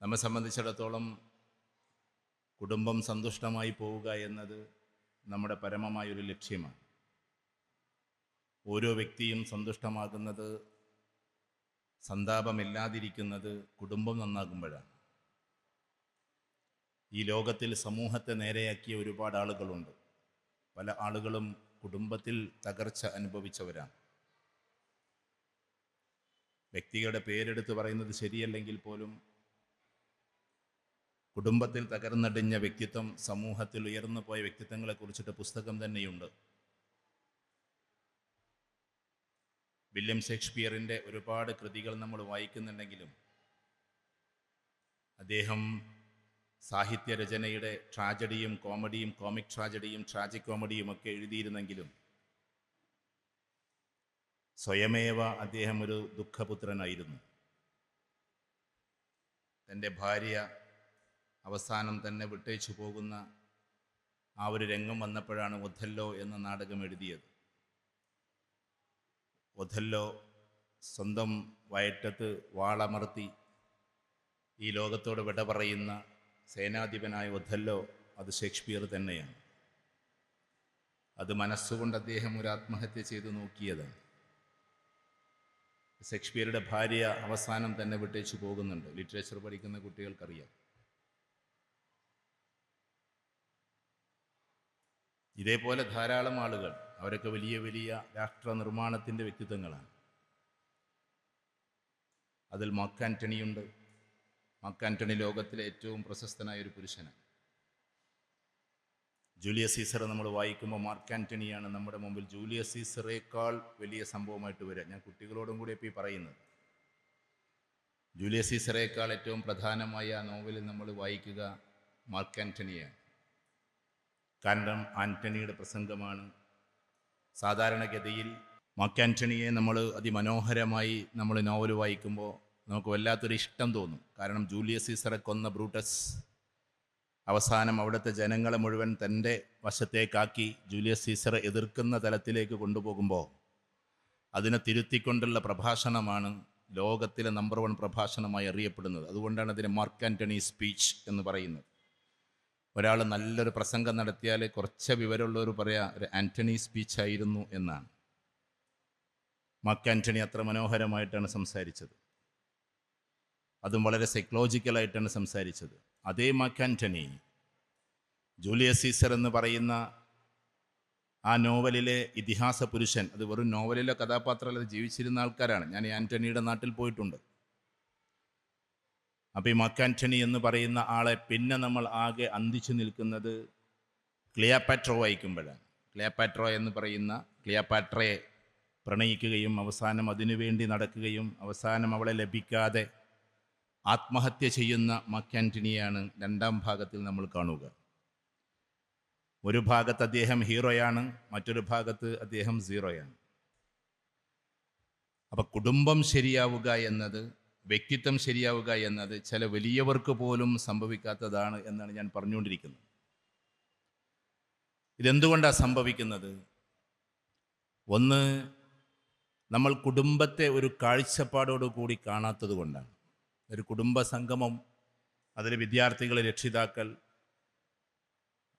നമ്മെ സംബന്ധിച്ചിടത്തോളം കുടുംബം സന്തുഷ്ടമായി പോവുക എന്നത് നമ്മുടെ പരമമായൊരു ലക്ഷ്യമാണ്. ഓരോ വ്യക്തിയും സന്തുഷ്ടമാകുന്നത്, സന്താപമില്ലാതിരിക്കുന്നത് കുടുംബം നന്നാകുമ്പോഴാണ്. ഈ ലോകത്തിൽ സമൂഹത്തെ നേരെയാക്കിയ ഒരുപാട് ആളുകളുണ്ട്. പല ആളുകളും കുടുംബത്തിൽ തകർച്ച അനുഭവിച്ചവരാണ്. വ്യക്തികളുടെ പേരെടുത്ത് പറയുന്നത് ശരിയല്ലെങ്കിൽ പോലും കുടുംബത്തിൽ തകർന്നടിഞ്ഞ വ്യക്തിത്വം, സമൂഹത്തിൽ ഉയർന്നു പോയ വ്യക്തിത്വങ്ങളെ കുറിച്ചിട്ട് പുസ്തകം തന്നെയുണ്ട്. വില്യം ഷേക്സ്പിയറിൻ്റെ ഒരുപാട് കൃതികൾ നമ്മൾ വായിക്കുന്നുണ്ടെങ്കിലും അദ്ദേഹം സാഹിത്യരചനയുടെ ട്രാജഡിയും കോമഡിയും, കോമിക് ട്രാജഡിയും ട്രാജിക് കോമഡിയും ഒക്കെ എഴുതിയിരുന്നെങ്കിലും സ്വയമേവ അദ്ദേഹം ഒരു ദുഃഖപുത്രനായിരുന്നു. തൻ്റെ ഭാര്യ അവസാനം തന്നെ വിട്ടേച്ചു പോകുന്ന ആ ഒരു രംഗം വന്നപ്പോഴാണ് ഒഥല്ലോ എന്ന നാടകം എഴുതിയത്. ഒഥല്ലോ സ്വന്തം വയറ്റത്ത് വാളമർത്തി ഈ ലോകത്തോട് വിട പറയുന്ന സേനാധിപനായ ഒഥല്ലോ, അത് ഷേക്സ്പിയർ തന്നെയാണ്. അത് മനസ്സുകൊണ്ട് അദ്ദേഹം ഒരു ആത്മഹത്യ ചെയ്തു നോക്കിയതാണ്. ഷേക്സ്പിയറുടെ ഭാര്യ അവസാനം തന്നെ വിട്ടേച്ചു പോകുന്നുണ്ട്. ലിറ്ററേച്ചർ പഠിക്കുന്ന കുട്ടികൾക്കറിയാം. ഇതേപോലെ ധാരാളം ആളുകൾ, അവരൊക്കെ വലിയ വലിയ രാഷ്ട്ര നിർമ്മാണത്തിൻ്റെ വ്യക്തിത്വങ്ങളാണ്. അതിൽ മാർക്ക് ആൻ്റണിയുണ്ട്. മാർക്ക് ആൻ്റണി ലോകത്തിലെ ഏറ്റവും പ്രശസ്തനായ ഒരു പുരുഷനാണ്. ജൂലിയസ് സീസർ നമ്മൾ വായിക്കുമ്പോൾ മാർക്ക് ആൻ്റണിയാണ് നമ്മുടെ മുമ്പിൽ ജൂലിയസ് സീസറേക്കാൾ വലിയ സംഭവമായിട്ട് വരിക. ഞാൻ കുട്ടികളോടും കൂടി ഇപ്പോൾ ഈ പറയുന്നത്, ജൂലിയസ് സീസറേക്കാൾ ഏറ്റവും പ്രധാനമായ ആ നോവലിൽ നമ്മൾ വായിക്കുക മാർക്ക് ആൻ്റണിയാണ്. കാരണം ആൻ്റണിയുടെ പ്രസംഗമാണ്. സാധാരണഗതിയിൽ മാർക്ക് ആൻ്റണിയെ നമ്മൾ അതിമനോഹരമായി നമ്മൾ നോവൽ വായിക്കുമ്പോൾ നമുക്ക് വല്ലാത്തൊരു ഇഷ്ടം തോന്നും. കാരണം ജൂലിയസ് സീസറെ കൊന്ന ബ്രൂട്ടസ് അവസാനം അവിടുത്തെ ജനങ്ങളെ മുഴുവൻ തൻ്റെ വശത്തേക്കാക്കി ജൂലിയസ് സീസറെ എതിർക്കുന്ന തലത്തിലേക്ക് കൊണ്ടുപോകുമ്പോൾ അതിനെ തിരുത്തിക്കൊണ്ടുള്ള പ്രഭാഷണമാണ് ലോകത്തിലെ നമ്പർ 1 പ്രഭാഷണമായി അറിയപ്പെടുന്നത്. അതുകൊണ്ടാണ് അതിനെ മാർക്ക് ആൻ്റണി സ്പീച്ച് എന്ന് പറയുന്നത്. ഒരാൾ നല്ലൊരു പ്രസംഗം നടത്തിയാൽ കുറച്ച് വിവരമുള്ളവർ പറയാം ഒരു ആൻ്റണി സ്പീച്ച് ആയിരുന്നു എന്നാണ്. മാർക്ക് ആൻ്റണി അത്ര മനോഹരമായിട്ടാണ് സംസാരിച്ചത്. അതും വളരെ സൈക്കോളജിക്കലായിട്ടാണ് സംസാരിച്ചത്. അതേ മാർക്ക് ആൻ്റണി ജൂലിയസ് സീസർ എന്ന് പറയുന്ന ആ നോവലിലെ ഇതിഹാസ പുരുഷൻ, അത് വെറും നോവലിലെ കഥാപാത്രമല്ല, അത് ജീവിച്ചിരുന്ന ആൾക്കാരാണ്. ഞാൻ ഈ ആൻ്റണിയുടെ നാട്ടിൽ പോയിട്ടുണ്ട്. അപ്പോൾ ഈ മാർക്ക് ആൻ്റണി എന്ന് പറയുന്ന ആളെ പിന്നെ നമ്മൾ ആകെ അന്തിച്ചു നിൽക്കുന്നത് ക്ലിയോപാട്ര വായിക്കുമ്പോഴാണ്. ക്ലിയോപാട്ര എന്ന് പറയുന്ന ക്ലിയോപാട്രയെ പ്രണയിക്കുകയും അവസാനം അതിനുവേണ്ടി നടക്കുകയും അവസാനം അവളെ ലഭിക്കാതെ ആത്മഹത്യ ചെയ്യുന്ന മാർക്ക് ആൻ്റണിയാണ് 2ാം ഭാഗത്തിൽ നമ്മൾ കാണുക. ഒരു ഭാഗത്ത് അദ്ദേഹം ഹീറോയാണ്, മറ്റൊരു ഭാഗത്ത് അദ്ദേഹം സീറോയാണ്. അപ്പം കുടുംബം ശരിയാവുക എന്നത്, വ്യക്തിത്വം ശരിയാവുക എന്നത് ചില വലിയവർക്ക് പോലും സംഭവിക്കാത്തതാണ് എന്നാണ് ഞാൻ പറഞ്ഞുകൊണ്ടിരിക്കുന്നത്. ഇതെന്തുകൊണ്ടാണ് സംഭവിക്കുന്നത്? ഒന്ന്, നമ്മൾ കുടുംബത്തെ ഒരു കാഴ്ചപ്പാടോടു കൂടി കാണാത്തത് കൊണ്ടാണ്. ഒരു കുടുംബ സംഗമം, അതിൽ വിദ്യാർത്ഥികൾ, രക്ഷിതാക്കൾ,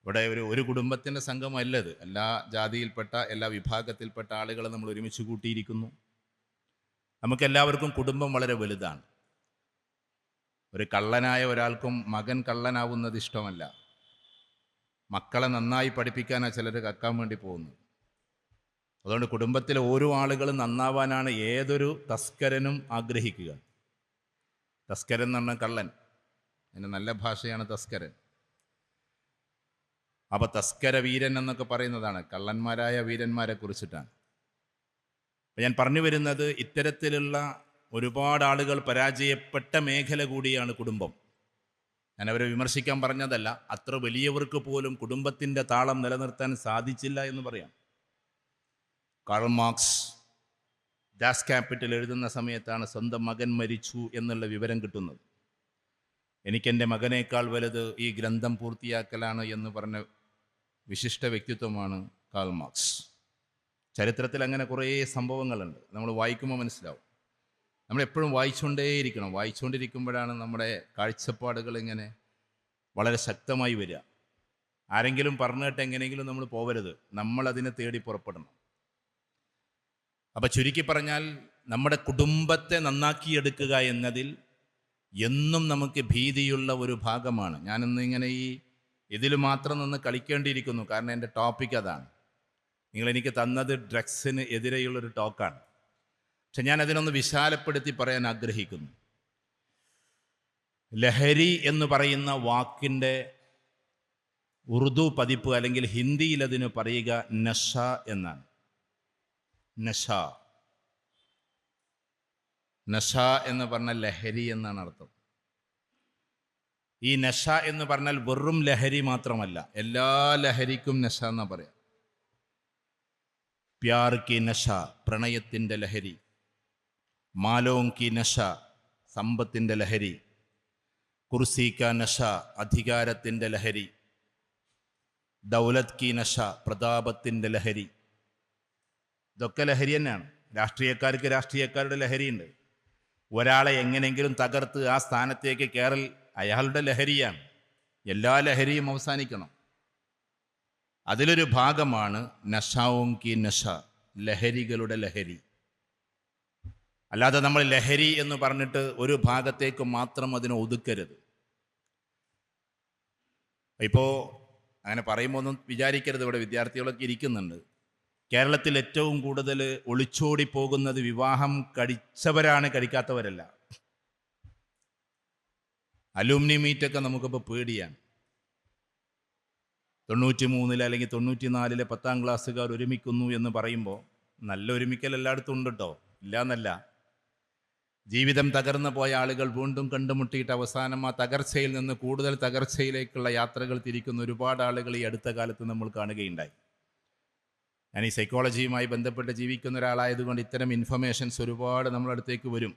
ഇവിടെ ഒരു കുടുംബത്തിൻ്റെ സംഗമമല്ലത്. എല്ലാ ജാതിയിൽപ്പെട്ട, എല്ലാ വിഭാഗത്തിൽപ്പെട്ട ആളുകളെ നമ്മൾ ഒരുമിച്ച് കൂട്ടിയിരിക്കുന്നു. നമുക്കെല്ലാവർക്കും കുടുംബം വളരെ വലുതാണ്. ഒരു കള്ളനായ ഒരാൾക്കും മകൻ കള്ളനാവുന്നത് ഇഷ്ടമല്ല. മക്കളെ നന്നായി പഠിപ്പിക്കാനാണ് ചിലർ കക്കാൻ വേണ്ടി പോകുന്നത്. അതുകൊണ്ട് കുടുംബത്തിലെ ഓരോ ആളുകളും നന്നാവാനാണ് ഏതൊരു തസ്കരനും ആഗ്രഹിക്കുക. തസ്കരൻ എന്ന് പറഞ്ഞാൽ കള്ളൻ, അതിൻ്റെ നല്ല ഭാഷയാണ് തസ്കരൻ. അപ്പോൾ തസ്കര വീരൻ എന്നൊക്കെ പറയുന്നതാണ് കള്ളന്മാരായ വീരന്മാരെ കുറിച്ചിട്ടാണ്. അപ്പം ഞാൻ പറഞ്ഞു വരുന്നത്, ഇത്തരത്തിലുള്ള ഒരുപാട് ആളുകൾ പരാജയപ്പെട്ട മേഖല കൂടിയാണ് കുടുംബം. ഞാൻ അവരെ വിമർശിക്കാൻ പറഞ്ഞതല്ല, അത്ര വലിയവർക്ക് പോലും കുടുംബത്തിൻ്റെ താളം നിലനിർത്താൻ സാധിച്ചില്ല എന്ന് പറയാം. കാൾ മാർക്സ് ഡാസ് ക്യാപിറ്റൽ എഴുതുന്ന സമയത്താണ് സ്വന്തം മകൻ മരിച്ചു എന്നുള്ള വിവരം കിട്ടുന്നത്. എനിക്കെൻ്റെ മകനേക്കാൾ വലുത് ഈ ഗ്രന്ഥം പൂർത്തിയാക്കലാണ് എന്ന് പറഞ്ഞ വിശിഷ്ട വ്യക്തിത്വമാണ് കാൾ മാർക്സ്. ചരിത്രത്തിൽ അങ്ങനെ കുറേ സംഭവങ്ങളുണ്ട്, നമ്മൾ വായിക്കുമ്പോൾ മനസ്സിലാവും. നമ്മളെപ്പോഴും വായിച്ചുകൊണ്ടേയിരിക്കണം. വായിച്ചുകൊണ്ടിരിക്കുമ്പോഴാണ് നമ്മുടെ കാഴ്ചപ്പാടുകൾ ഇങ്ങനെ വളരെ ശക്തമായി വരിക. ആരെങ്കിലും പറഞ്ഞിട്ട് എങ്ങനെയെങ്കിലും നമ്മൾ പോവരുത്, നമ്മളതിനെ തേടി പുറപ്പെടണം. അപ്പം ചുരുക്കി പറഞ്ഞാൽ നമ്മുടെ കുടുംബത്തെ നന്നാക്കിയെടുക്കുക എന്നതിൽ എന്നും നമുക്ക് ഭീതിയുള്ള ഒരു ഭാഗമാണ്. ഞാനിന്ന് ഇങ്ങനെ ഇതിൽ മാത്രം നിന്ന് കളിക്കേണ്ടിയിരിക്കുന്നു, കാരണം എൻ്റെ ടോപ്പിക് അതാണ്. നിങ്ങളെനിക്ക് തന്നത് ഡ്രഗ്സിന് എതിരെയുള്ളൊരു ടോക്കാണ്. പക്ഷെ ഞാൻ അതിനൊന്ന് വിശാലപ്പെടുത്തി പറയാൻ ആഗ്രഹിക്കുന്നു. ലഹരി എന്ന് പറയുന്ന വാക്കിൻ്റെ ഉറുദു പതിപ്പ് അല്ലെങ്കിൽ ഹിന്ദിയിൽ അതിന് പറയുക നഷ എന്നാണ്. നഷ നഷ എന്ന് പറഞ്ഞാൽ ലഹരി എന്നാണ് അർത്ഥം. ഈ നഷ എന്ന് പറഞ്ഞാൽ വെറും ലഹരി മാത്രമല്ല, എല്ലാ ലഹരിക്കും നഷ എന്നാ പറയാം. പ്യാർ കി നഷ, പ്രണയത്തിൻ്റെ ലഹരി. മാലോം കി നഷ, സമ്പത്തിൻ്റെ ലഹരി. കുർസി കാ നഷ, അധികാരത്തിൻ്റെ ലഹരി. ദൗലത്ത് കി നഷ, പ്രതാപത്തിൻ്റെ ലഹരി. ഇതൊക്കെ ലഹരി തന്നെയാണ്. രാഷ്ട്രീയക്കാർക്ക് രാഷ്ട്രീയക്കാരുടെ ലഹരിയുണ്ട്. ഒരാളെ എങ്ങനെയെങ്കിലും തകർത്ത് ആ സ്ഥാനത്തേക്ക് കയറൽ അയാളുടെ ലഹരിയാണ്. എല്ലാ ലഹരിയും അവസാനിക്കണം. അതിലൊരു ഭാഗമാണ് നഷാവും കി നഷ, ലഹരികളുടെ ലഹരി. അല്ലാതെ നമ്മൾ ലഹരി എന്ന് പറഞ്ഞിട്ട് ഒരു ഭാഗത്തേക്ക് മാത്രം അതിനെ ഒതുക്കരുത്. ഇപ്പോൾ അങ്ങനെ പറയുമ്പോൾ ഒന്നും വിചാരിക്കരുത്, ഇവിടെ വിദ്യാർത്ഥികളൊക്കെ ഇരിക്കുന്നുണ്ട്. കേരളത്തിൽ ഏറ്റവും കൂടുതൽ ഒളിച്ചോടി പോകുന്നത് വിവാഹം കഴിച്ചവരാണ്, കഴിക്കാത്തവരല്ല. അലൂമിനി മീറ്റൊക്കെ നമുക്കിപ്പോൾ പേടിയാണ്. 93 അല്ലെങ്കിൽ 94 10ാം ക്ലാസ്സുകാർ ഒരുമിക്കുന്നു എന്ന് പറയുമ്പോൾ നല്ല ഒരുമിക്കൽ എല്ലായിടത്തും ഉണ്ട് കേട്ടോ, ഇല്ല എന്നല്ല. ജീവിതം തകർന്നു പോയ ആളുകൾ വീണ്ടും കണ്ടുമുട്ടിയിട്ട് അവസാനം ആ തകർച്ചയിൽ നിന്ന് കൂടുതൽ തകർച്ചയിലേക്കുള്ള യാത്രകൾ തിരിക്കുന്ന ഒരുപാട് ആളുകൾ ഈ അടുത്ത കാലത്ത് നമ്മൾ കാണുകയുണ്ടായി. ഞാൻ ഈ സൈക്കോളജിയുമായി ബന്ധപ്പെട്ട് ജീവിക്കുന്ന ഒരാളായതുകൊണ്ട് ഇത്തരം ഇൻഫർമേഷൻസ് ഒരുപാട് നമ്മളടുത്തേക്ക് വരും.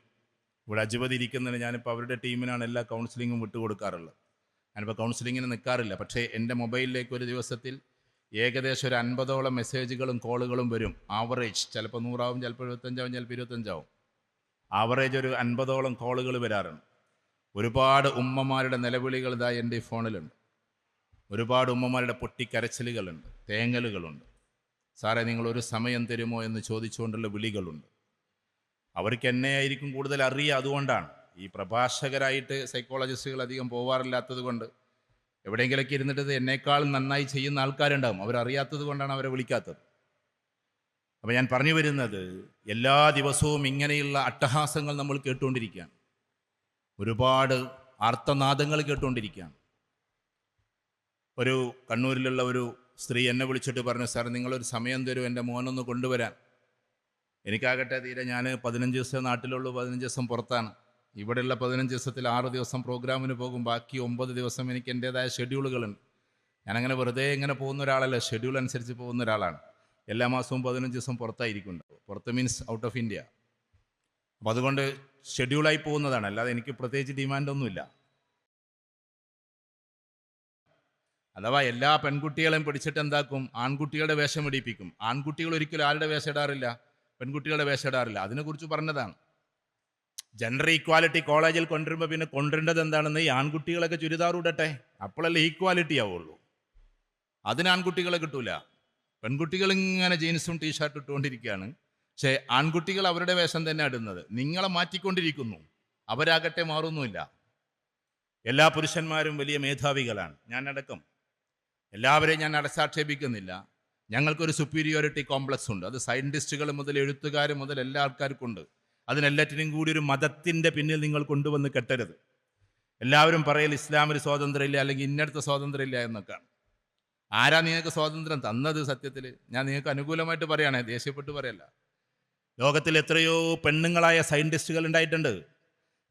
ഇവിടെ അജുവതി ഇരിക്കുന്നതിന് ഞാനിപ്പോൾ അവരുടെ ടീമിനാണ് എല്ലാ കൗൺസിലിങ്ങും വിട്ടുകൊടുക്കാറുള്ളത്. ഞാനിപ്പോൾ കൗൺസിലിങ്ങിന് നിൽക്കാറില്ല. പക്ഷേ എൻ്റെ മൊബൈലിലേക്ക് ഒരു ദിവസത്തിൽ ഏകദേശം ഒരു 50ഓളം മെസ്സേജുകളും കോളുകളും വരും. ആവറേജ് ചിലപ്പോൾ 100 ആവും, ചിലപ്പോൾ 75 ആവും, ചിലപ്പോൾ 25 ആവും. ആവറേജ് ഒരു 50ഓളം കോളുകൾ വരാറുണ്ട്. ഒരുപാട് ഉമ്മമാരുടെ നിലവിളികൾ ഇതാ എൻ്റെ ഈ ഫോണിലുണ്ട്. ഒരുപാട് ഉമ്മമാരുടെ പൊട്ടിക്കരച്ചിലുകളുണ്ട്, തേങ്ങലുകളുണ്ട്. സാറേ നിങ്ങളൊരു സമയം തരുമോ എന്ന് ചോദിച്ചുകൊണ്ടുള്ള വിളികളുണ്ട്. അവർക്ക് എന്നെ ആയിരിക്കും കൂടുതൽ അറിയുക. അതുകൊണ്ടാണ് ഈ പ്രഭാഷകരായിട്ട് സൈക്കോളജിസ്റ്റുകൾ അധികം പോവാറില്ലാത്തത് കൊണ്ട് എവിടെയെങ്കിലൊക്കെ ഇരുന്നിട്ട് എന്നേക്കാളും നന്നായി ചെയ്യുന്ന ആൾക്കാരുണ്ടാകും. അവരറിയാത്തത് കൊണ്ടാണ് അവരെ വിളിക്കാത്തത്. അപ്പോൾ ഞാൻ പറഞ്ഞു വരുന്നത്, എല്ലാ ദിവസവും ഇങ്ങനെയുള്ള അട്ടഹാസങ്ങൾ നമ്മൾ കേട്ടുകൊണ്ടിരിക്കുകയാണ്. ഒരുപാട് ആർത്തനാദങ്ങൾ കേട്ടുകൊണ്ടിരിക്കുകയാണ്. ഒരു കണ്ണൂരിലുള്ള ഒരു സ്ത്രീ എന്നെ വിളിച്ചിട്ട് പറഞ്ഞു, സാർ നിങ്ങളൊരു സമയം തരൂ, എൻ്റെ മോനൊന്ന് കൊണ്ടുവരാൻ. എനിക്കാകട്ടെ തീരെ, ഞാൻ 15 ദിവസം നാട്ടിലുള്ളൂ, 15 ദിവസം പുറത്താണ്. ഇവിടെയുള്ള 15 ദിവസത്തിൽ 6 ദിവസം പ്രോഗ്രാമിന് പോകും, ബാക്കി 9 ദിവസം എനിക്ക് എൻ്റേതായ ഷെഡ്യൂളുകളുണ്ട്. ഞാനങ്ങനെ വെറുതെ ഇങ്ങനെ പോകുന്ന ഒരാളല്ല, ഷെഡ്യൂൾ അനുസരിച്ച് പോകുന്ന ഒരാളാണ്. എല്ലാ മാസവും 15 ദിവസം പുറത്തായിരിക്കുന്നുണ്ടാവും. പുറത്ത് മീൻസ് ഔട്ട് ഓഫ് ഇന്ത്യ. അപ്പോൾ അതുകൊണ്ട് ഷെഡ്യൂളായി പോകുന്നതാണ്, അല്ലാതെ എനിക്ക് പ്രത്യേകിച്ച് ഡിമാൻഡൊന്നുമില്ല. അഥവാ എല്ലാ പെൺകുട്ടികളെയും പിടിച്ചിട്ട് എന്താക്കും, ആൺകുട്ടികളുടെ വേഷം ഇടിപ്പിക്കും. ആൺകുട്ടികൾ ഒരിക്കലും ആരുടെ വേഷം ഇടാറില്ല, പെൺകുട്ടികളുടെ വേഷം ഇടാറില്ല. അതിനെക്കുറിച്ച് പറഞ്ഞതാണ്. ജെൻഡർ ഈക്വാലിറ്റി കോളേജിൽ കൊണ്ടുവരുമ്പോൾ പിന്നെ കൊണ്ടുവരേണ്ടത് എന്താണെന്ന്, ഈ ആൺകുട്ടികളൊക്കെ ചുരിദാർ ഇടട്ടെ, അപ്പോഴല്ലേ ഈക്വാലിറ്റി ആവുള്ളൂ. അതിന് ആൺകുട്ടികളെ കിട്ടൂല. പെൺകുട്ടികൾ ഇങ്ങനെ ജീൻസും ടീഷർട്ടും ഇട്ടുകൊണ്ടിരിക്കുകയാണ്. പക്ഷേ ആൺകുട്ടികൾ അവരുടെ വേഷം തന്നെ ഇടുന്നത്. നിങ്ങളെ മാറ്റിക്കൊണ്ടിരിക്കുന്നു, അവരാകട്ടെ മാറുന്നുമില്ല. എല്ലാ പുരുഷന്മാരും വലിയ മേധാവികളാണ്, ഞാനടക്കം. എല്ലാവരെയും ഞാൻ അടച്ചാക്ഷേപിക്കുന്നില്ല. ഞങ്ങൾക്കൊരു സുപ്പീരിയോറിറ്റി കോംപ്ലക്സ് ഉണ്ട്. അത് സയൻറ്റിസ്റ്റുകൾ മുതൽ എഴുത്തുകാർ മുതൽ എല്ലാ ആൾക്കാർക്കും ഉണ്ട്. അതിനെല്ലാറ്റിനും കൂടി ഒരു മതത്തിൻ്റെ പിന്നിൽ നിങ്ങൾ കൊണ്ടുവന്ന് കെട്ടരുത്. എല്ലാവരും പറയൽ ഇസ്ലാമിന് സ്വാതന്ത്ര്യമില്ല, അല്ലെങ്കിൽ ഇന്നടുത്ത സ്വാതന്ത്ര്യമില്ല എന്നൊക്കെയാണ്. ആരാ നിങ്ങൾക്ക് സ്വാതന്ത്ര്യം തന്നത്? സത്യത്തിൽ ഞാൻ നിങ്ങൾക്ക് അനുകൂലമായിട്ട് പറയുകയാണെ, ദേഷ്യപ്പെട്ട് പറയല്ല. ലോകത്തിൽ എത്രയോ പെണ്ണുങ്ങളായ സയൻറ്റിസ്റ്റുകൾ ഉണ്ടായിട്ടുണ്ട്.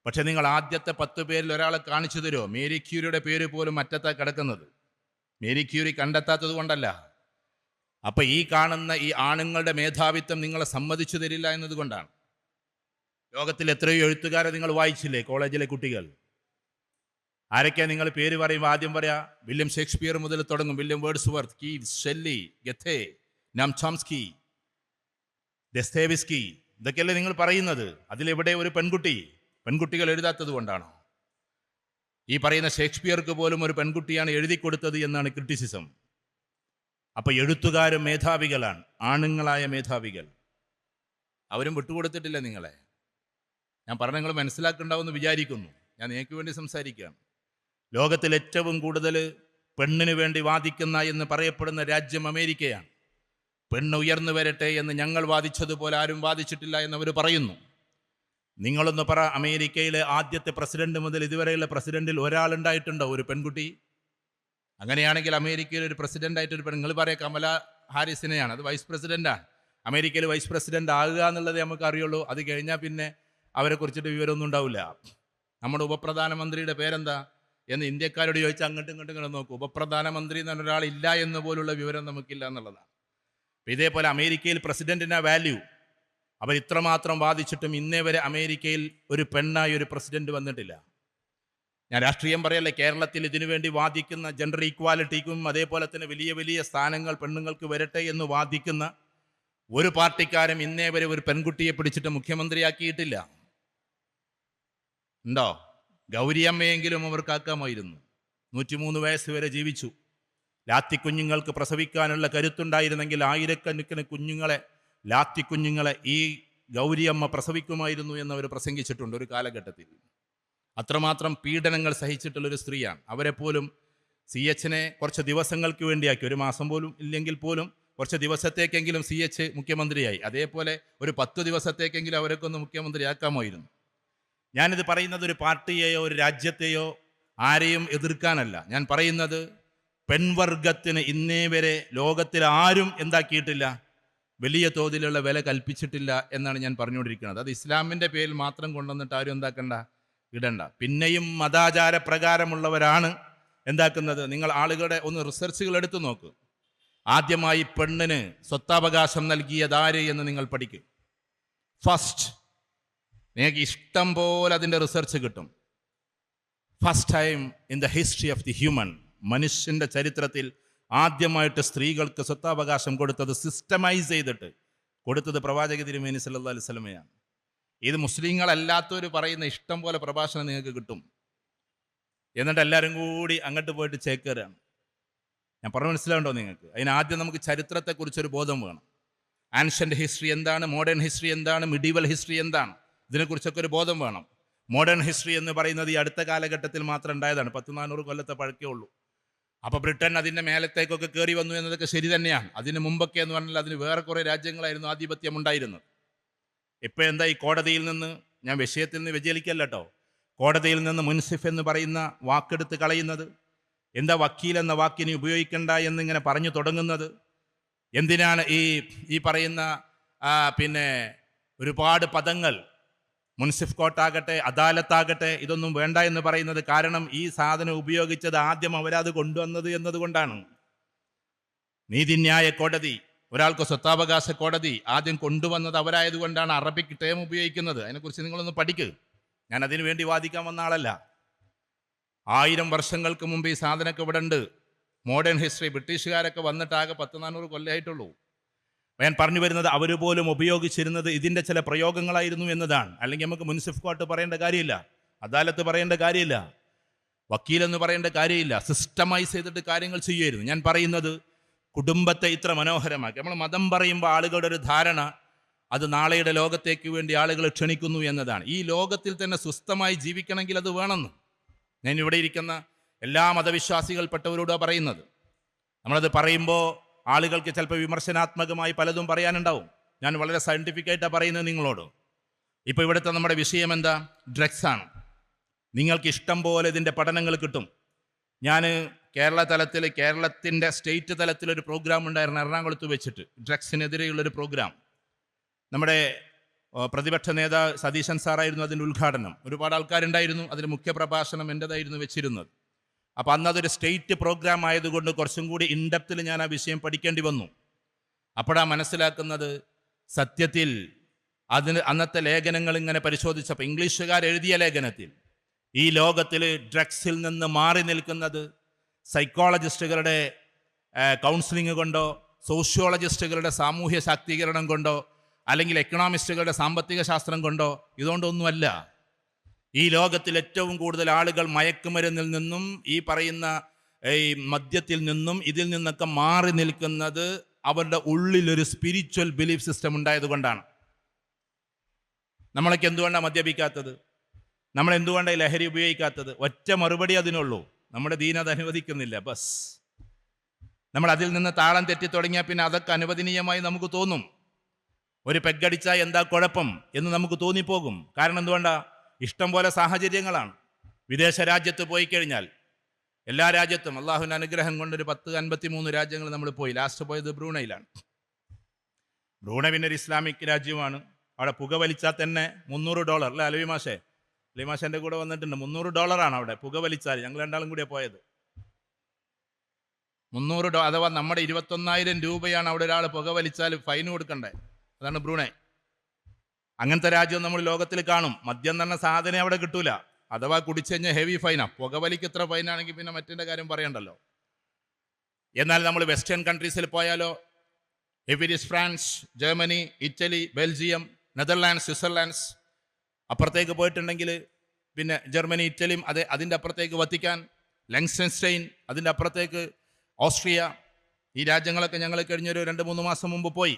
പക്ഷെ നിങ്ങൾ ആദ്യത്തെ 10 പേരിൽ ഒരാളെ കാണിച്ചു തരുമോ? മേരി ക്യൂരിയുടെ പേര് പോലും അറ്റത്താ കിടക്കുന്നത്. മേരി ക്യൂരി കണ്ടെത്താത്തത് കൊണ്ടല്ല. അപ്പം ഈ കാണുന്ന ഈ ആണുങ്ങളുടെ മേധാവിത്വം നിങ്ങളെ സമ്മതിച്ചു തരില്ല എന്നതുകൊണ്ടാണ്. ലോകത്തിൽ എത്രയോ എഴുത്തുകാരെ നിങ്ങൾ വായിച്ചില്ലേ? കോളേജിലെ കുട്ടികൾ ആരൊക്കെയാണ്? നിങ്ങൾ പേര് പറയുമ്പോൾ ആദ്യം പറയാ വില്യം ഷേക്സ്പിയർ മുതൽ തുടങ്ങും. വില്യം വേർഡ്സ്വർത്ത്, കീറ്റ്സ്, ഷെല്ലി, ഗെത്തെ, നാം ചോംസ്കി, ദസ്തേവ്സ്കി, ഇതൊക്കെയല്ലേ നിങ്ങൾ പറയുന്നത്. അതിലെവിടെ ഒരു പെൺകുട്ടികൾ എഴുതാത്തത് കൊണ്ടാണോ? ഈ പറയുന്ന ഷേക്സ്പിയർക്ക് പോലും ഒരു പെൺകുട്ടിയാണ് എഴുതി കൊടുത്തത് എന്നാണ് ക്രിറ്റിസിസം. അപ്പൊ എഴുത്തുകാരും മേധാവികളാണ്, ആണുങ്ങളായ മേധാവികൾ. അവരും വിട്ടുകൊടുത്തിട്ടില്ല നിങ്ങളെ. ഞാൻ പറഞ്ഞ നിങ്ങൾ മനസ്സിലാക്കുന്നുണ്ടാവുമെന്ന് വിചാരിക്കുന്നു. ഞാൻ നിങ്ങൾക്ക് വേണ്ടി സംസാരിക്കുകയാണ്. ലോകത്തിൽ ഏറ്റവും കൂടുതൽ പെണ്ണിന് വേണ്ടി വാദിക്കുന്ന എന്ന് പറയപ്പെടുന്ന രാജ്യം അമേരിക്കയാണ്. പെണ്ണ് ഉയർന്നു വരട്ടെ എന്ന് ഞങ്ങൾ വാദിച്ചതുപോലെ ആരും വാദിച്ചിട്ടില്ല എന്നവർ പറയുന്നു. നിങ്ങളൊന്ന് പറ, അമേരിക്കയിലെ ആദ്യത്തെ പ്രസിഡന്റ് മുതൽ ഇതുവരെയുള്ള പ്രസിഡന്റിൽ ഒരാളുണ്ടായിട്ടുണ്ടോ ഒരു പെൺകുട്ടി? അങ്ങനെയാണെങ്കിൽ അമേരിക്കയിൽ ഒരു പ്രസിഡന്റായിട്ടൊരു നിങ്ങൾ പറയാം കമല ഹാരിസിനെയാണ്, അത് വൈസ് പ്രസിഡന്റാണ്. അമേരിക്കയിൽ വൈസ് പ്രസിഡന്റ് ആകുക എന്നുള്ളത് നമുക്ക് അറിയുള്ളൂ. അത് കഴിഞ്ഞാൽ പിന്നെ അവരെ കുറിച്ചിട്ട് വിവരമൊന്നും ഉണ്ടാവില്ല. നമ്മുടെ ഉപപ്രധാനമന്ത്രിയുടെ പേരെന്താ എന്ന് ഇന്ത്യക്കാരോട് ചോദിച്ചാൽ അങ്ങോട്ടും ഇങ്ങോട്ടും ഇങ്ങനെ നോക്കും. ഉപപ്രധാനമന്ത്രി എന്ന് പറഞ്ഞ ഒരാളില്ല എന്ന് പോലുള്ള വിവരം നമുക്കില്ല എന്നുള്ളതാണ്. ഇതേപോലെ അമേരിക്കയിൽ പ്രസിഡന്റിനാ വാല്യൂ. അവർ ഇത്രമാത്രം വാദിച്ചിട്ടും ഇന്നേ വരെ അമേരിക്കയിൽ ഒരു പെണ്ണായി ഒരു പ്രസിഡന്റ് വന്നിട്ടില്ല. ഞാൻ രാഷ്ട്രീയം പറയല്ലേ, കേരളത്തിൽ ഇതിനുവേണ്ടി വാദിക്കുന്ന ജെൻഡർ ഈക്വാലിറ്റിക്കും അതേപോലെ തന്നെ വലിയ വലിയ സ്ഥാനങ്ങൾ പെണ്ണുങ്ങൾക്ക് വരട്ടെ എന്ന് വാദിക്കുന്ന ഒരു പാർട്ടിക്കാരും ഇന്നേ വരെ ഒരു പെൺകുട്ടിയെ പിടിച്ചിട്ട് മുഖ്യമന്ത്രിയാക്കിയിട്ടില്ല. ഉണ്ടോ? ഗൗരിയമ്മയെങ്കിലും അവർക്കാക്കാമായിരുന്നു. 103 വയസ്സ് വരെ ജീവിച്ചു. ലാത്തിക്കുഞ്ഞുങ്ങൾക്ക് പ്രസവിക്കാനുള്ള കരുത്തുണ്ടായിരുന്നെങ്കിൽ ആയിരക്കണക്കിന് കുഞ്ഞുങ്ങളെ, ലാത്തിക്കുഞ്ഞുങ്ങളെ ഈ ഗൗരിയമ്മ പ്രസവിക്കുമായിരുന്നു എന്നവർ പ്രസംഗിച്ചിട്ടുണ്ട് ഒരു കാലഘട്ടത്തിൽ. അത്രമാത്രം പീഡനങ്ങൾ സഹിച്ചിട്ടുള്ളൊരു സ്ത്രീയാണ്. അവരെപ്പോലും CHനെ കുറച്ച് ദിവസങ്ങൾക്ക് വേണ്ടിയാക്കി, ഒരു മാസം പോലും ഇല്ലെങ്കിൽ പോലും കുറച്ച് ദിവസത്തേക്കെങ്കിലും CH മുഖ്യമന്ത്രിയായി. അതേപോലെ ഒരു 10 ദിവസത്തേക്കെങ്കിലും അവരൊക്കെ മുഖ്യമന്ത്രിയാക്കാമായിരുന്നു. ഞാനിത് പറയുന്നത് ഒരു പാർട്ടിയെയോ ഒരു രാജ്യത്തെയോ ആരെയും എതിർക്കാനല്ല. ഞാൻ പറയുന്നത് പെൺവർഗത്തിന് ഇന്നേ വരെ ലോകത്തിൽ ആരും എന്താക്കിയിട്ടില്ല, വലിയ തോതിലുള്ള വില കൽപ്പിച്ചിട്ടില്ല എന്നാണ് ഞാൻ പറഞ്ഞുകൊണ്ടിരിക്കുന്നത്. അത് ഇസ്ലാമിൻ്റെ പേരിൽ മാത്രം കൊണ്ടുവന്നിട്ട് ആരും എന്താക്കണ്ട, ഇടണ്ട. പിന്നെയും മതാചാര പ്രകാരമുള്ളവരാണ് എന്താക്കുന്നത്. നിങ്ങൾ ആളുകളുടെ ഒന്ന് റിസർച്ചുകൾ എടുത്തു നോക്ക്. ആദ്യമായി പെണ്ണിന് സ്വത്താവകാശം നൽകിയതാര് എന്ന് നിങ്ങൾ പഠിക്കും. ഫസ്റ്റ് നിങ്ങൾക്ക് ഇഷ്ടം പോലെ അതിൻ്റെ റിസർച്ച് കിട്ടും. First time in the history of the human, മനുഷ്യൻ്റെ ചരിത്രത്തിൽ ആദ്യമായിട്ട് സ്ത്രീകൾക്ക് സ്വത്താവകാശം കൊടുത്തത്, സിസ്റ്റമൈസ് ചെയ്തിട്ട് കൊടുത്തത് പ്രവാചക തിരുമേനി സല്ലല്ലാഹു അലൈഹി വസല്ലമയാണ്. ഇത് മുസ്ലിങ്ങളല്ലാത്തവർ പറയുന്ന ഇഷ്ടം പോലെ പ്രഭാഷണം നിങ്ങൾക്ക് കിട്ടും. എന്നിട്ട് എല്ലാവരും കൂടി അങ്ങോട്ട് പോയിട്ട് ചേക്കേറാണ്. ഞാൻ പറഞ്ഞു മനസ്സിലാവുണ്ടോ നിങ്ങൾക്ക്? അതിനാദ്യം നമുക്ക് ചരിത്രത്തെക്കുറിച്ചൊരു ബോധം വേണം. ആൻഷ്യൻ്റ് ഹിസ്റ്ററി എന്താണ്, മോഡേൺ ഹിസ്റ്ററി എന്താണ്, മിഡീവൽ ഹിസ്റ്ററി എന്താണ്, ഇതിനെക്കുറിച്ചൊക്കെ ഒരു ബോധം വേണം. മോഡേൺ ഹിസ്റ്ററി എന്ന് പറയുന്നത് ഈ അടുത്ത കാലഘട്ടത്തിൽ മാത്രം ഉണ്ടായതാണ്. 100-400 കൊല്ലത്തെ പഴക്കേ ഉള്ളൂ. അപ്പോൾ ബ്രിട്ടൻ അതിൻ്റെ മേലത്തേക്കൊക്കെ കയറി വന്നു എന്നതൊക്കെ ശരി തന്നെയാണ്. അതിന് മുമ്പൊക്കെ എന്ന് പറഞ്ഞാൽ അതിന് വേറെ കുറേ രാജ്യങ്ങളായിരുന്നു ആധിപത്യം ഉണ്ടായിരുന്നത്. ഇപ്പോൾ എന്താ, ഈ കോടതിയിൽ നിന്ന്, ഞാൻ വിഷയത്തിൽ നിന്ന് വ്യതിചലിക്കല്ല കേട്ടോ, കോടതിയിൽ നിന്ന് മുൻസിഫ് എന്ന് പറയുന്ന വാക്കെടുത്ത് കളയുന്നത് എന്താ, വക്കീൽ എന്ന വാക്കിനെ ഉപയോഗിക്കണ്ട എന്നിങ്ങനെ പറഞ്ഞു തുടങ്ങുന്നത് എന്തിനാണ്? ഈ പറയുന്ന പിന്നെ ഒരുപാട് പദങ്ങൾ, മുൻസിഫ് കോർട്ടാകട്ടെ അദാലത്താകട്ടെ, ഇതൊന്നും വേണ്ട എന്ന് പറയുന്നത് കാരണം ഈ സാധനം ഉപയോഗിച്ചത് ആദ്യം അവരത് കൊണ്ടുവന്നത് എന്നതുകൊണ്ടാണ്. നീതിന്യായ കോടതി, ഒരാൾക്ക് സ്വത്താവകാശ കോടതി ആദ്യം കൊണ്ടുവന്നത് അവരായതുകൊണ്ടാണ് അറബിക് ടേം ഉപയോഗിക്കുന്നത്. അതിനെക്കുറിച്ച് നിങ്ങളൊന്ന് പഠിക്കുക. ഞാൻ അതിനു വേണ്ടി വാദിക്കാൻ വന്ന ആളല്ല. 1000 വർഷങ്ങൾക്ക് മുമ്പ് ഈ സാധനമൊക്കെ ഇവിടെ ഉണ്ട്. മോഡേൺ ഹിസ്റ്ററി, ബ്രിട്ടീഷുകാരൊക്കെ വന്നിട്ടാകെ 100-400 കൊല്ലമായിട്ടുള്ളൂ. ഞാൻ പറഞ്ഞു വരുന്നത് അവർ പോലും ഉപയോഗിച്ചിരുന്നത് ഇതിൻ്റെ ചില പ്രയോഗങ്ങളായിരുന്നു എന്നതാണ്. അല്ലെങ്കിൽ നമുക്ക് മുൻസിഫ് കോർട്ട് പറയേണ്ട കാര്യമില്ല, അദാലത്ത് പറയേണ്ട കാര്യമില്ല, വക്കീലെന്ന് പറയേണ്ട കാര്യമില്ല. സിസ്റ്റമൈസ് ചെയ്തിട്ട് കാര്യങ്ങൾ ചെയ്യുമായിരുന്നു. ഞാൻ പറയുന്നത് കുടുംബത്തെ ഇത്ര മനോഹരമാക്കി. നമ്മൾ മതം പറയുമ്പോൾ ആളുകളുടെ ഒരു ധാരണ അത് നാളെയുടെ ലോകത്തേക്ക് വേണ്ടി ആളുകൾ ക്ഷണിക്കുന്നു എന്നതാണ്. ഈ ലോകത്തിൽ തന്നെ സ്വസ്ഥമായി ജീവിക്കണമെങ്കിൽ അത് വേണമെന്ന് ഞാൻ ഇവിടെ ഇരിക്കുന്ന എല്ലാ മതവിശ്വാസികൾപ്പെട്ടവരോടാണ് പറയുന്നത്. നമ്മളത് പറയുമ്പോൾ ആളുകൾക്ക് ചിലപ്പോൾ വിമർശനാത്മകമായി പലതും പറയാനുണ്ടാവും. ഞാൻ വളരെ സയൻറ്റിഫിക്കായിട്ടാണ് പറയുന്നത് നിങ്ങളോട്. ഇപ്പോൾ ഇവിടുത്തെ നമ്മുടെ വിഷയം എന്താ? ഡ്രഗ്സാണ്. നിങ്ങൾക്ക് ഇഷ്ടം പോലെ ഇതിൻ്റെ പഠനങ്ങൾ കിട്ടും. ഞാൻ കേരള തലത്തിൽ, കേരളത്തിൻ്റെ സ്റ്റേറ്റ് തലത്തിലൊരു പ്രോഗ്രാം ഉണ്ടായിരുന്നു എറണാകുളത്ത് വെച്ചിട്ട്, ഡ്രഗ്സിനെതിരെയുള്ളൊരു പ്രോഗ്രാം. നമ്മുടെ പ്രതിപക്ഷ നേതാവ് സതീശൻ സാറായിരുന്നു അതിൻ്റെ ഉദ്ഘാടനം. ഒരുപാട് ആൾക്കാരുണ്ടായിരുന്നു. അതിന് മുഖ്യ പ്രഭാഷണം എൻ്റെതായിരുന്നു വെച്ചിരുന്നത്. അപ്പോൾ അന്നതൊരു സ്റ്റേറ്റ് പ്രോഗ്രാം ആയതുകൊണ്ട് കുറച്ചും കൂടി ഇൻഡെപ്തിൽ ഞാൻ ആ വിഷയം പഠിക്കേണ്ടി വന്നു. അപ്പോഴാണ് മനസ്സിലാക്കുന്നത് സത്യത്തിൽ അന്നത്തെ ലേഖനങ്ങൾ ഇങ്ങനെ പരിശോധിച്ചപ്പോൾ, ഇംഗ്ലീഷുകാർ എഴുതിയ ലേഖനത്തിൽ ഈ ലോകത്തിൽ ഡ്രഗ്സിൽ നിന്ന് മാറി നിൽക്കുന്നത് സൈക്കോളജിസ്റ്റുകളുടെ കൗൺസിലിംഗ് കൊണ്ടോ സോഷ്യോളജിസ്റ്റുകളുടെ സാമൂഹ്യ ശാക്തീകരണം കൊണ്ടോ അല്ലെങ്കിൽ എക്കണോമിസ്റ്റുകളുടെ സാമ്പത്തിക ശാസ്ത്രം കൊണ്ടോ, ഇതുകൊണ്ടൊന്നുമല്ല. ഈ ലോകത്തിൽ ഏറ്റവും കൂടുതൽ ആളുകൾ മയക്കുമരുന്നിൽ നിന്നും ഈ പറയുന്ന ഈ മദ്യത്തിൽ നിന്നും ഇതിൽ നിന്നൊക്കെ മാറി നിൽക്കുന്നത് അവരുടെ ഉള്ളിലൊരു സ്പിരിച്വൽ ബിലീഫ് സിസ്റ്റം ഉണ്ടായതുകൊണ്ടാണ്. നമ്മളൊക്കെ എന്തുകൊണ്ടാണ് മദ്യപിക്കാത്തത്? നമ്മൾ എന്തുകൊണ്ടാണ് ലഹരി ഉപയോഗിക്കാത്തത്? ഒറ്റ മറുപടി അതിനുള്ളൂ, നമ്മുടെ ദീൻ അത് അനുവദിക്കുന്നില്ല. ബസ് നമ്മൾ അതിൽ നിന്ന് താളം തെറ്റി തുടങ്ങിയാൽ പിന്നെ അതൊക്കെ അനുവദനീയമായി നമുക്ക് തോന്നും. ഒരു പെഗ്ഗടിച്ചാൽ എന്താ കുഴപ്പം എന്ന് നമുക്ക് തോന്നിപ്പോകും. കാരണം എന്തുകൊണ്ടാ? ഇഷ്ടം പോലെ സാഹചര്യങ്ങളാണ്. വിദേശ രാജ്യത്ത് പോയി കഴിഞ്ഞാൽ എല്ലാ രാജ്യത്തും അള്ളാഹുവിൻ്റെ അനുഗ്രഹം കൊണ്ടൊരു 53 രാജ്യങ്ങൾ നമ്മൾ പോയി. ലാസ്റ്റ് പോയത് ബ്രൂണയിലാണ്. ബ്രൂണൈ പിന്നെ ഒരു ഇസ്ലാമിക് രാജ്യമാണ്. അവിടെ പുകവലിച്ചാൽ തന്നെ $300 അല്ലേ അലവിമാഷേ? അലവിമാഷൻ്റെ കൂടെ വന്നിട്ടുണ്ട്. $300 അവിടെ പുകവലിച്ചാൽ. ഞങ്ങൾ രണ്ടാളും കൂടിയാണ് പോയത്. $300, അഥവാ നമ്മുടെ 21,000 രൂപയാണ് അവിടെ ഒരാൾ പുകവലിച്ചാൽ ഫൈൻ കൊടുക്കണ്ടേ. അതാണ് ബ്രൂണൈ. അങ്ങനത്തെ രാജ്യം നമ്മൾ ലോകത്തിൽ കാണും. മദ്യം തന്നെ സാധനം അവിടെ കിട്ടൂല. അഥവാ കുടിച്ചു കഴിഞ്ഞാൽ ഹെവി ഫൈനാ. പുകവലിക്ക് ഇത്ര ഫൈനാണെങ്കിൽ പിന്നെ മറ്റേ കാര്യം പറയണ്ടല്ലോ. എന്നാൽ നമ്മൾ വെസ്റ്റേൺ കൺട്രീസിൽ പോയാലോ, if it is France, Germany, Italy, Belgium, Netherlands, Switzerlands, അപ്പുറത്തേക്ക് പോയിട്ടുണ്ടെങ്കിൽ പിന്നെ ജർമ്മനി, ഇറ്റലിയും അതിൻ്റെ അപ്പുറത്തേക്ക് വത്തിക്കാൻ, ലങ്സ്റ്റൻസ്റ്റൈൻ, അതിൻ്റെ അപ്പുറത്തേക്ക് ഓസ്ട്രിയ, ഈ രാജ്യങ്ങളൊക്കെ ഞങ്ങൾ കഴിഞ്ഞൊരു 2-3 മാസം മുമ്പ് പോയി.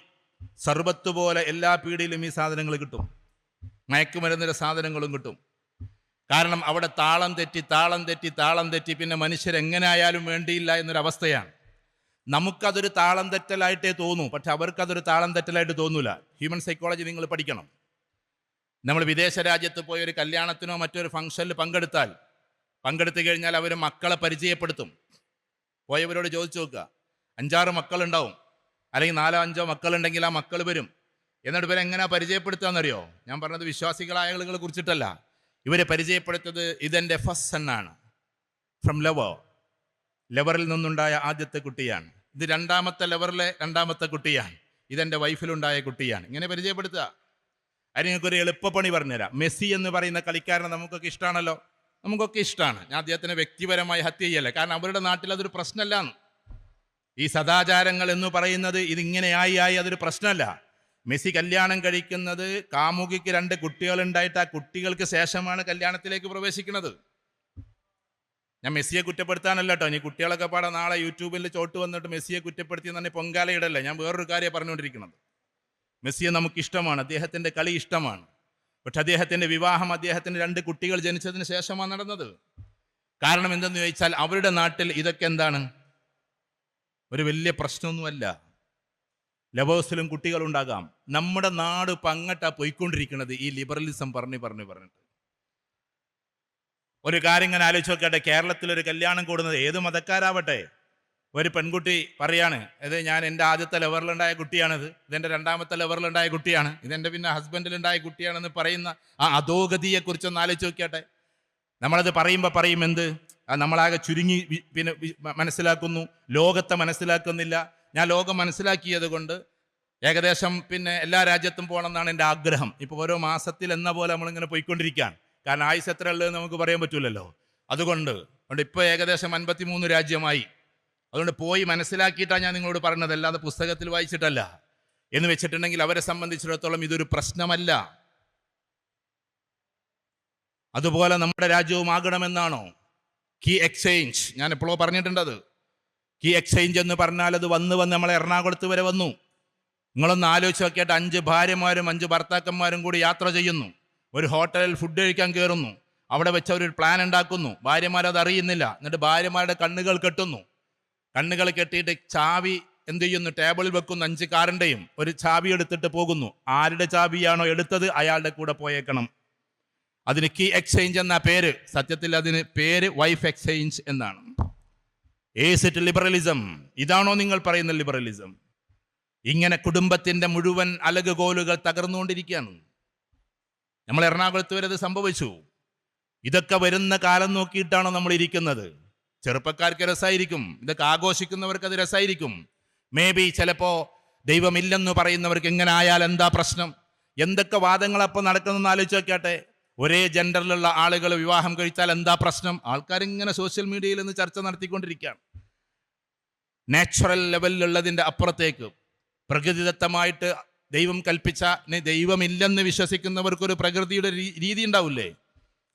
സർബത്ത് പോലെ എല്ലാ പീടിയിലും ഈ സാധനങ്ങൾ കിട്ടും. മയക്കുമരുന്നിൻ്റെ സാധനങ്ങളും കിട്ടും. കാരണം അവിടെ താളം തെറ്റി പിന്നെ മനുഷ്യരെങ്ങനെ ആയാലും വേണ്ടിയില്ല എന്നൊരവസ്ഥയാണ്. നമുക്കതൊരു താളം തെറ്റലായിട്ടേ തോന്നൂ, പക്ഷെ അവർക്കതൊരു താളം തെറ്റലായിട്ട് തോന്നൂല. ഹ്യൂമൻ സൈക്കോളജി നിങ്ങൾ പഠിക്കണം. നമ്മൾ വിദേശ രാജ്യത്ത് പോയി ഒരു കല്യാണത്തിനോ മറ്റൊരു ഫംഗ്ഷനിൽ പങ്കെടുത്തു കഴിഞ്ഞാൽ അവർ മക്കളെ പരിചയപ്പെടുത്തും. പോയവരോട് ചോദിച്ചു നോക്കുക, 5-6 മക്കളുണ്ടാവും, അല്ലെങ്കിൽ 4-5 മക്കളുണ്ടെങ്കിൽ ആ മക്കൾ വരും. എന്നിട്ട് ഇവരെങ്ങനെയാണ് പരിചയപ്പെടുത്തുകയെന്നറിയോ? ഞാൻ പറഞ്ഞത് വിശ്വാസികളായ ആളുകളെ കുറിച്ചിട്ടല്ല. ഇവരെ പരിചയപ്പെടുത്തത് ഇതെൻ്റെ ഫസ്റ്റ് സണ്ണാണ്, ഫ്രം ലെവറിൽ നിന്നുണ്ടായ ആദ്യത്തെ കുട്ടിയാണ്. ഇത് 2ാമത്തെ ലെവറിലെ 2ാമത്തെ കുട്ടിയാണ്. ഇതെൻ്റെ വൈഫിലുണ്ടായ കുട്ടിയാണ്. ഇങ്ങനെ പരിചയപ്പെടുത്തുക. അതിന് നിങ്ങൾക്കൊരു എളുപ്പപ്പണി പറഞ്ഞുതരാം. മെസ്സി എന്ന് പറയുന്ന കളിക്കാരനെ നമുക്കൊക്കെ ഇഷ്ടമാണല്ലോ. നമുക്കൊക്കെ ഇഷ്ടമാണ്. ഞാൻ അദ്ദേഹത്തിനെ വ്യക്തിപരമായി ഹത്യ ചെയ്യല്ലേ, കാരണം അവരുടെ നാട്ടിൽ അതൊരു പ്രശ്നമല്ലാന്ന്. ഈ സദാചാരങ്ങൾ എന്ന് പറയുന്നത് ഇതിങ്ങനെയായി അതൊരു പ്രശ്നമല്ല. മെസ്സി കല്യാണം കഴിക്കുന്നത് കാമുകിക്ക് 2 കുട്ടികളുണ്ടായിട്ട് ആ കുട്ടികൾക്ക് ശേഷമാണ് കല്യാണത്തിലേക്ക് പ്രവേശിക്കുന്നത്. ഞാൻ മെസ്സിയെ കുറ്റപ്പെടുത്താനല്ല കേട്ടോ. ഇനി കുട്ടികളൊക്കെ പാടെ നാളെ യൂട്യൂബിൽ ചോട്ട് വന്നിട്ട് മെസ്സിയെ കുറ്റപ്പെടുത്തി തന്നെ പൊങ്കാലയിടല്ലേ. ഞാൻ വേറൊരു കാര്യം പറഞ്ഞുകൊണ്ടിരിക്കുന്നത്. മെസ്സിയെ നമുക്കിഷ്ടമാണ്, അദ്ദേഹത്തിൻ്റെ കളി ഇഷ്ടമാണ്. പക്ഷെ അദ്ദേഹത്തിൻ്റെ വിവാഹം അദ്ദേഹത്തിന് 2 കുട്ടികൾ ജനിച്ചതിന് ശേഷമാണ് നടന്നത്. കാരണം എന്തെന്ന് ചോദിച്ചാൽ അവരുടെ നാട്ടിൽ ഇതൊക്കെ എന്താണ്, ഒരു വലിയ പ്രശ്നമൊന്നുമല്ല. ലവേഴ്സിലും കുട്ടികളുണ്ടാകാം. നമ്മുടെ നാട് ഇപ്പം അങ്ങോട്ടാണ് പോയിക്കൊണ്ടിരിക്കുന്നത്, ഈ ലിബറലിസം പറഞ്ഞിട്ട്. ഒരു കാര്യം ഇങ്ങനെ ആലോചിച്ച് നോക്കട്ടെ. കേരളത്തിലൊരു കല്യാണം കൂടുന്നത് ഏത് മതക്കാരാവട്ടെ, ഒരു പെൺകുട്ടി പറയാണ്, ഇത് ഞാൻ എൻ്റെ ആദ്യത്തെ ലെവറിലുണ്ടായ കുട്ടിയാണിത്, ഇതെൻ്റെ 2ാമത്തെ ലെവറിലുണ്ടായ കുട്ടിയാണ്, ഇതെൻ്റെ പിന്നെ ഹസ്ബൻഡിലുണ്ടായ കുട്ടിയാണെന്ന് പറയുന്ന ആ അധോഗതിയെക്കുറിച്ചൊന്ന് ആലോചിച്ച് നോക്കിയാട്ടെ. നമ്മളത് പറയും എന്ത്, നമ്മളാകെ ചുരുങ്ങി പിന്നെ മനസ്സിലാക്കുന്നു, ലോകത്തെ മനസ്സിലാക്കുന്നില്ല. ഞാൻ ലോകം മനസ്സിലാക്കിയത് കൊണ്ട് ഏകദേശം പിന്നെ എല്ലാ രാജ്യത്തും പോകണമെന്നാണ് എൻ്റെ ആഗ്രഹം. ഇപ്പോൾ ഓരോ മാസത്തിൽ എന്ന പോലെ നമ്മളിങ്ങനെ പോയിക്കൊണ്ടിരിക്കുകയാണ്. കാരണം ആയുസ് എത്ര ഉള്ളതെന്ന് നമുക്ക് പറയാൻ പറ്റില്ലല്ലോ. അതുകൊണ്ട് ഇപ്പോൾ ഏകദേശം 53 രാജ്യമായി. അതുകൊണ്ട് പോയി മനസ്സിലാക്കിയിട്ടാണ് ഞാൻ നിങ്ങളോട് പറഞ്ഞത്, അല്ലാതെ പുസ്തകത്തിൽ വായിച്ചിട്ടല്ല. എന്ന് വെച്ചിട്ടുണ്ടെങ്കിൽ അവരെ സംബന്ധിച്ചിടത്തോളം ഇതൊരു പ്രശ്നമല്ല. അതുപോലെ നമ്മുടെ രാജ്യവും ആകണമെന്നാണോ? കീ എക്സ്ചേഞ്ച് ഞാൻ എപ്പോഴോ പറഞ്ഞിട്ടുണ്ടത്. കീ എക്സ്ചേഞ്ച് എന്ന് പറഞ്ഞാൽ അത് വന്ന് നമ്മളെ എറണാകുളത്ത് വരെ വന്നു. നിങ്ങളൊന്ന് ആലോചിച്ച് നോക്കിയിട്ട് 5 ഭാര്യമാരും 5 ഭർത്താക്കന്മാരും കൂടി യാത്ര ചെയ്യുന്നു. ഒരു ഹോട്ടലിൽ ഫുഡ് കഴിക്കാൻ കയറുന്നു. അവിടെ വെച്ച് അവരൊരു പ്ലാൻ ഉണ്ടാക്കുന്നു. ഭാര്യമാരത് അറിയുന്നില്ല. എന്നിട്ട് ഭാര്യമാരുടെ കണ്ണുകൾ കെട്ടുന്നു. കണ്ണുകൾ കെട്ടിയിട്ട് ചാവി എന്ത് ചെയ്യുന്നു, ടേബിളിൽ വെക്കുന്നു. 5 കാറിൻ്റെയും ഒരു ചാവി എടുത്തിട്ട് പോകുന്നു. ആരുടെ ചാവിയാണോ എടുത്തത് അയാളുടെ കൂടെ പോയേക്കണം. അതിന് കീ എക്സ്ചേഞ്ച് എന്ന പേര്. സത്യത്തിൽ അതിന് പേര് വൈഫ് എക്സ്ചേഞ്ച് എന്നാണ്. Is it liberalism? ഇതാണോ നിങ്ങൾ പറയുന്ന ലിബറലിസം? ഇങ്ങനെ കുടുംബത്തിൻ്റെ മുഴുവൻ അലകുകോലുകൾ തകർന്നുകൊണ്ടിരിക്കുകയാണ്. നമ്മൾ എറണാകുളത്ത് വരെ ഇത് സംഭവിച്ചു. ഇതൊക്കെ വരുന്ന കാലം നോക്കിയിട്ടാണോ നമ്മൾ ഇരിക്കുന്നത്? ചെറുപ്പക്കാർക്ക് രസമായിരിക്കും, ഇതൊക്കെ ആഘോഷിക്കുന്നവർക്ക് അത് രസമായിരിക്കും. മേ ബി ചിലപ്പോൾ ദൈവമില്ലെന്ന് പറയുന്നവർക്ക് എങ്ങനെ ആയാൽ എന്താ പ്രശ്നം? എന്തൊക്കെ വാദങ്ങളപ്പോൾ നടക്കുന്നതെന്ന് ആലോചിച്ച് നോക്കിയാട്ടെ. ഒരേ ജെൻഡറിലുള്ള ആളുകൾ വിവാഹം കഴിച്ചാൽ എന്താ പ്രശ്നം? ആൾക്കാരിങ്ങനെ സോഷ്യൽ മീഡിയയിൽ നിന്ന് ചർച്ച നടത്തിക്കൊണ്ടിരിക്കുകയാണ്. നാച്ചുറൽ ലെവലിലുള്ളതിൻ്റെ അപ്പുറത്തേക്ക് പ്രകൃതിദത്തമായിട്ട് ദൈവം കൽപ്പിച്ച ദൈവമില്ലെന്ന് വിശ്വസിക്കുന്നവർക്കൊരു പ്രകൃതിയുടെ രീതി ഉണ്ടാവില്ലേ?